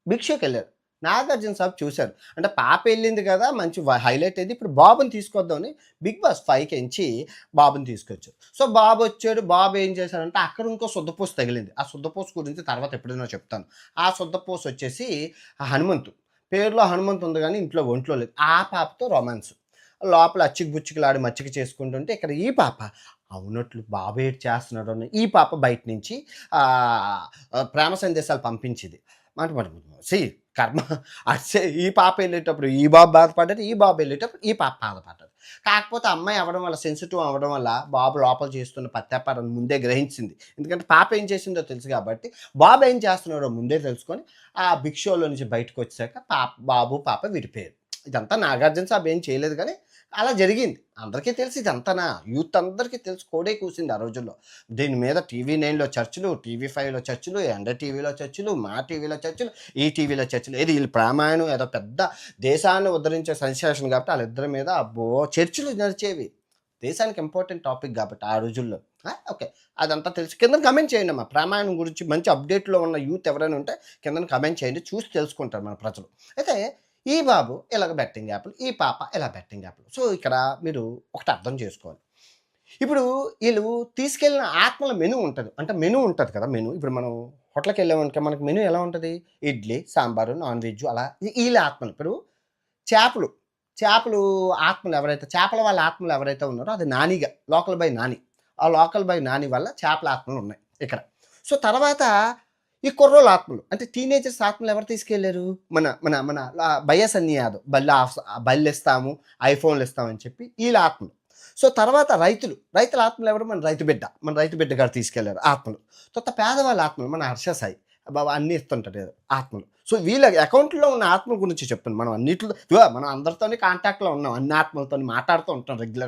భిక్షకెళ్లారు. నాగార్జున సాబ్ చూసారు. అంటే పాప ఎళ్ళింది కదా! మంచి హైలైట్ అయింది. ఇప్పుడు బాబుని తీసుకొద్దామని 'బిగ్ బాస్ 5' బాబుని తీసుకొచ్చారు. సో, బాబొచ్చాడు. బాబు ఏం చేశాడంటే అక్కడ ఇంకో సుద్దపూస తగిలింది. ఆ సుద్దపూస గురించి తర్వాత ఎప్పుడైనా చెప్తాను. ఆ సుద్దపూసొచ్చేసి హనుమంతు. పేరులో హనుమంతు ఉంది గానీ ఇంట్లో ఒంట్లో లేదు. ఆ పాపతో రొమాన్స్. లోపల అచ్చికి బుచ్చికలాడి మచ్చిక చేసుకుంటుంటే ఇక్కడ ఈ పాప అవునట్లు బాబు ఏటి చేస్తున్నాడు అని ఈ పాప బయట నుంచి ప్రేమ సందేశాలు పంపించింది. మాట మాట సీ కర్మ ఈ పాప వెళ్ళేటప్పుడు ఈ బాబు బాధపడ్డాడు. ఈ బాబు వెళ్ళేటప్పుడు ఈ పాప బాధపడ్డది. కాకపోతే అమ్మాయి అవ్వడం వల్ల సెన్సిటివ్ అవ్వడం వల్ల బాబు లోపల చేస్తున్న పత్యాపారాన్ని ముందే గ్రహించింది. ఎందుకంటే పాప ఏం చేసిందో తెలుసు కాబట్టి బాబు ఏం చేస్తున్నాడో ముందే తెలుసుకొని ఆ బిగ్ షోలో నుంచి బయటకొచ్చాక బాబు, పాప విడిపోయారు. ఇదంతా నాగార్జున సాబ్ ఏం చేయలేదు గానీ, అలా జరిగింది. అందరికీ తెలుసు ఇదంతానా. యూత్ అందరికీ తెలుసు. కోడే కూసింది ఆ రోజుల్లో. దీని మీద టీవీ నైన్‌లో చర్చలు, టీవీ 5లో చర్చలు, ఎండ టీవీలో చర్చలు, మా టీవీలో చర్చలు, ఈ టీవీలో చర్చలు. ఏది ఈళ్ళ ప్రామాయణం ఏదో పెద్ద దేశాన్ని ఉద్ధరించే సెన్సేషన్ కాబట్టి ఆళ్ళిద్దరి మీద అబ్బో! చర్చలు నడిచేవి. దేశానికి ఇంపార్టెంట్ టాపిక్ గాబట్టి ఆ రోజుల్లో. ఓకే. అదంతా తెలుసు. కిందన కామెంట్ చేయండమ్మా. ప్రామాయణం గురించి మంచి అప్‌డేట్‌లో ఉన్న యూత్ ఎవరైనా ఉంటే కిందన కామెంట్ చేయండి. చూసి తెలుసుకుంటారు మన ప్రజలు. అయితే ఈ బాబు ఇలాగ బెట్టింగ్ యాప్‌లు, ఈ పాప ఇలా బెట్టింగ్ యాప్‌లు. సో, ఇక్కడ మీరు ఒకటి అర్థం చేసుకోవాలి. ఇప్పుడు ఈళ్ళు తీసుకెళ్ళిన ఆత్మల మెనూ ఉంటది. అంటే మెనూ ఉంటది కదా! మెనూ. ఇప్పుడు మనం హోటల్‌కెళ్ళామనుకో మనకి మెనూ ఎలా ఉంటది? ఇడ్లీ, సాంబారు, నాన్ వెజ్జు అలా ఈళ్ళ ఆత్మలు. ఇప్పుడు చేపలు, చేపలు ఆత్మలు ఎవరైతే చేపల వాళ్ళ ఆత్మలు ఎవరైతే ఉన్నారో అది నానిగా లోకల్ బై నాని. ఆ లోకల్ బై నాని వల్ల చేపల ఆత్మలున్నాయి ఇక్కడ. సో, తర్వాత ఈ కుర్రోళ్ళ ఆత్మలు అంటే టీనేజర్స్ ఆత్మలు ఎవరు తీసుకెళ్లారు? మన మన మన భయ్యా సన్నీ యాదవ్ బళ్ళిస్తాము, ఐఫోన్‌లిస్తామని చెప్పి ఈళ్ళ ఆత్మలు. సో, తర్వాత రైతుల ఆత్మలు ఎవరు? మన రైతు బిడ్డ గారు తీసుకెళ్లారు ఆత్మలు. తర్వాత పేదవాళ్ళ ఆత్మలు మన హర్ష సాయి. బాబా అన్నీ ఇస్తుంటాడు ఏదో ఆత్మలు. సో, వీళ్ళ అకౌంట్‌లో ఉన్న ఆత్మల గురించి చెప్తున్నాను. మనం అన్నిట్లో మనం అందరితోని కాంటాక్ట్‌లో ఉన్నాం. అన్ని ఆత్మలతోని మాట్లాడుతూ ఉంటాం రెగ్యులర్